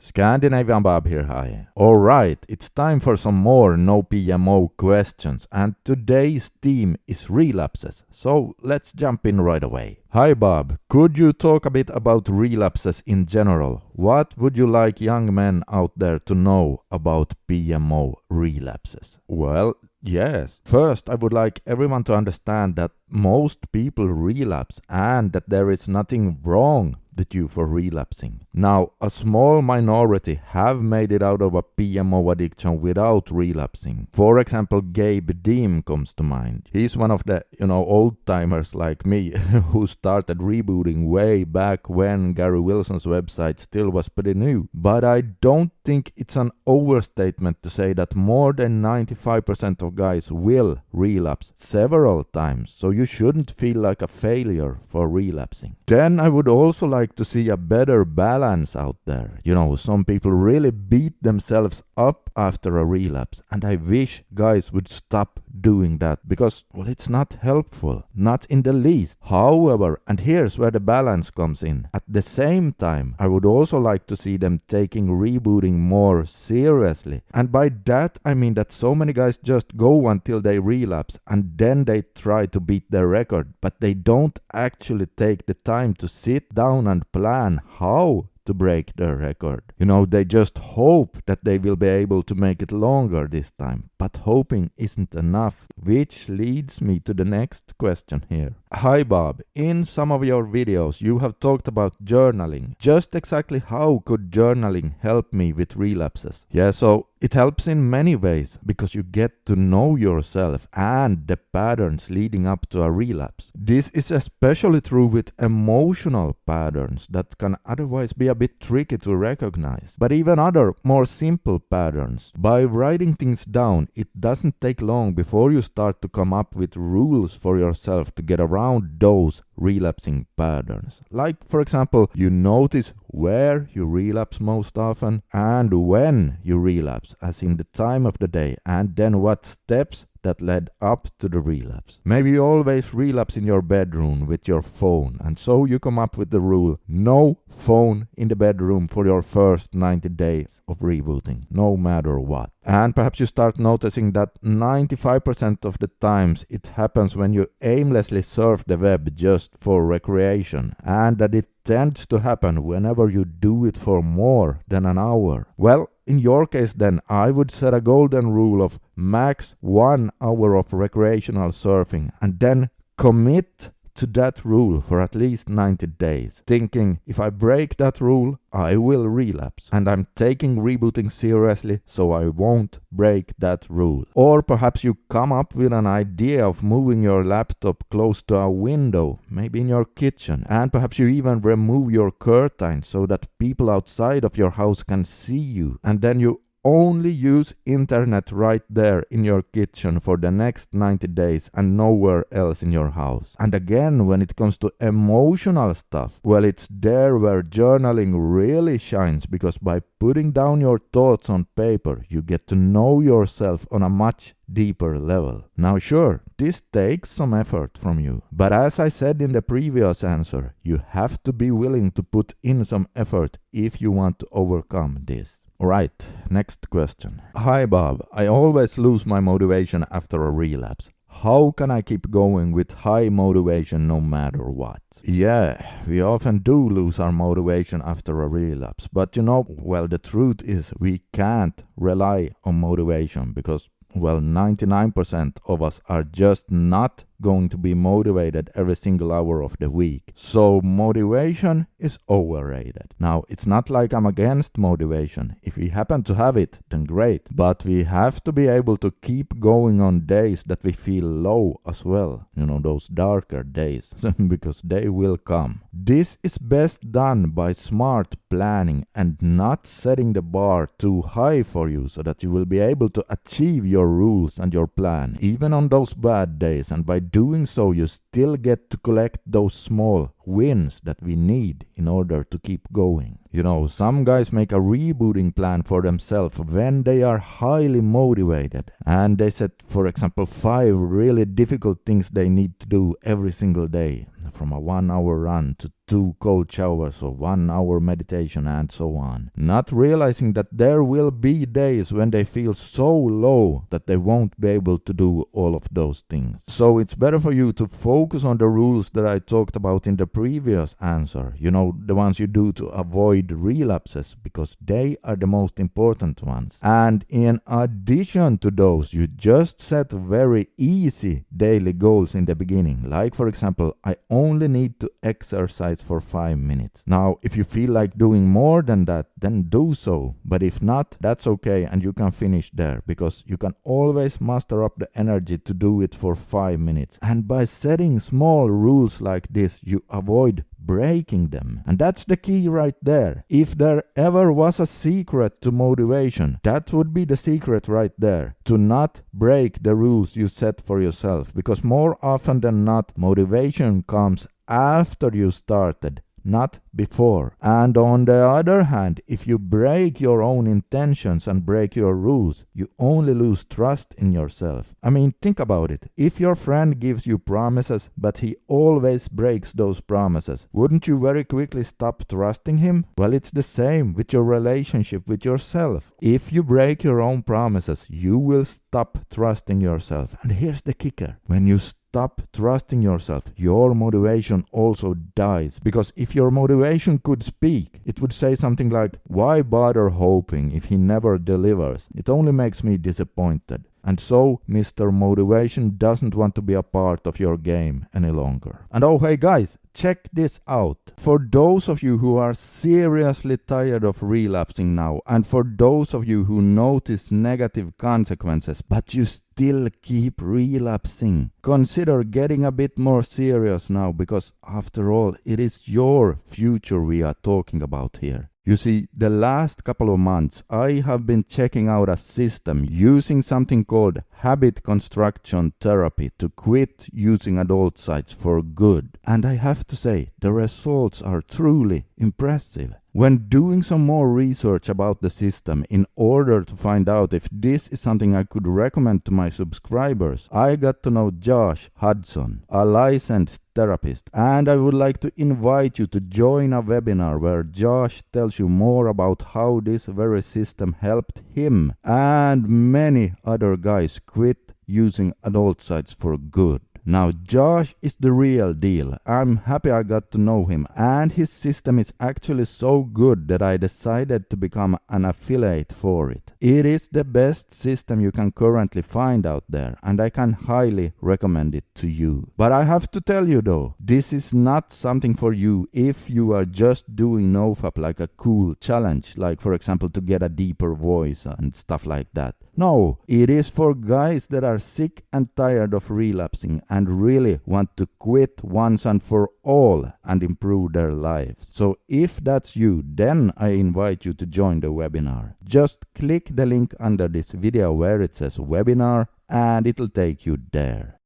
Scandinavian Bob here, hi. Alright, it's time for some more no PMO questions, and today's theme is relapses, so let's jump in right away. Hi Bob, could you talk a bit about relapses in general? What would you like young men out there to know about PMO relapses? Well, yes. First, I would like everyone to understand that most people relapse and that there is nothing wrong with you for relapsing. Now, a small minority have made it out of a PMO addiction without relapsing. For example, Gabe Deem comes to mind. He's one of the, old-timers like me who started rebooting way back when Gary Wilson's website still was pretty new. But I don't think it's an overstatement to say that more than 95% of guys will relapse several times, so you shouldn't feel like a failure for relapsing. Then I would also like to see a better balance out there. Some people really beat themselves up after a relapse, and I wish guys would stop doing that because, it's not helpful, not in the least. However, and here's where the balance comes in, at the same time, I would also like to see them taking rebooting more seriously. And by that, I mean that so many guys just go until they relapse and then they try to beat their record, but they don't actually take the time to sit down and plan how to break their record. They just hope that they will be able to make it longer this time. But hoping isn't enough, which leads me to the next question here. Hi Bob, in some of your videos you have talked about journaling. Just exactly how could journaling help me with relapses? Yeah, so it helps in many ways because you get to know yourself and the patterns leading up to a relapse. This is especially true with emotional patterns that can otherwise be a bit tricky to recognize. But even other more simple patterns. By writing things down, it doesn't take long before you start to come up with rules for yourself to get around those relapsing patterns. Like, for example, you notice where you relapse most often and when you relapse, as in the time of the day, and then what steps that led up to the relapse. Maybe you always relapse in your bedroom with your phone, and so you come up with the rule, no phone in the bedroom for your first 90 days of rebooting, no matter what. And perhaps you start noticing that 95% of the times it happens when you aimlessly surf the web just for recreation, and that it tends to happen whenever you do it for more than an hour. Well, in your case then, I would set a golden rule of max 1 hour of recreational surfing and then commit to that rule for at least 90 days, thinking if I break that rule, I will relapse. And I'm taking rebooting seriously, so I won't break that rule. Or perhaps you come up with an idea of moving your laptop close to a window, maybe in your kitchen, and perhaps you even remove your curtains so that people outside of your house can see you, and then you only use internet right there in your kitchen for the next 90 days and nowhere else in your house. And again, when it comes to emotional stuff, well, it's there where journaling really shines, because by putting down your thoughts on paper, you get to know yourself on a much deeper level. Now sure, this takes some effort from you, but as I said in the previous answer, you have to be willing to put in some effort if you want to overcome this. Alright, next question. Hi Bob, I always lose my motivation after a relapse. How can I keep going with high motivation no matter what? Yeah, we often do lose our motivation after a relapse, but the truth is we can't rely on motivation because 99% of us are just not going to be motivated every single hour of the week. So motivation is overrated. Now, it's not like I'm against motivation. If we happen to have it, then great. But we have to be able to keep going on days that we feel low as well. Those darker days, because they will come. This is best done by smart planning and not setting the bar too high for you so that you will be able to achieve your rules and your plan, even on those bad days, and by doing so you still get to collect those small wins that we need in order to keep going. You know, some guys make a rebooting plan for themselves when they are highly motivated and they set, for example, 5 really difficult things they need to do every single day, from a 1-hour run to 2 cold showers or 1-hour meditation and so on, not realizing that there will be days when they feel so low that they won't be able to do all of those things. So it's better for you to focus on the rules that I talked about in the previous answer, you know, the ones you do to avoid relapses, because they are the most important ones. And in addition to those, you just set very easy daily goals in the beginning, like for example, I only need to exercise for 5 minutes. Now, if you feel like doing more than that, then do so. But if not, that's okay, and you can finish there, because you can always muster up the energy to do it for 5 minutes. And by setting small rules like this, you avoid breaking them. And that's the key right there. If there ever was a secret to motivation, that would be the secret right there. To not break the rules you set for yourself. Because more often than not, motivation comes after you started, not before. And on the other hand, if you break your own intentions and break your rules, you only lose trust in yourself. I mean, think about it. If your friend gives you promises, but he always breaks those promises, wouldn't you very quickly stop trusting him? Well, it's the same with your relationship with yourself. If you break your own promises, you will stop trusting yourself. And here's the kicker. When you stop trusting yourself, your motivation also dies. Because if your motivation could speak, it would say something like, why bother hoping if he never delivers? It only makes me disappointed. And so, Mr. Motivation doesn't want to be a part of your game any longer. And oh hey guys, check this out. For those of you who are seriously tired of relapsing now, and for those of you who notice negative consequences, but you still keep relapsing, consider getting a bit more serious now, because after all, it is your future we are talking about here. You see, the last couple of months I have been checking out a system using something called habit construction therapy to quit using adult sites for good. And I have to say, the results are truly impressive. When doing some more research about the system in order to find out if this is something I could recommend to my subscribers, I got to know Josh Hudson, a licensed therapist, and I would like to invite you to join a webinar where Josh tells you more about how this very system helped him and many other guys quit using adult sites for good. Now, Josh is the real deal. I'm happy I got to know him, and his system is actually so good that I decided to become an affiliate for it. It is the best system you can currently find out there, and I can highly recommend it to you. But I have to tell you though, this is not something for you if you are just doing NoFap like a cool challenge, like for example to get a deeper voice and stuff like that. No, it is for guys that are sick and tired of relapsing and really want to quit once and for all and improve their lives. So if that's you, then I invite you to join the webinar. Just click the link under this video where it says webinar and it'll take you there.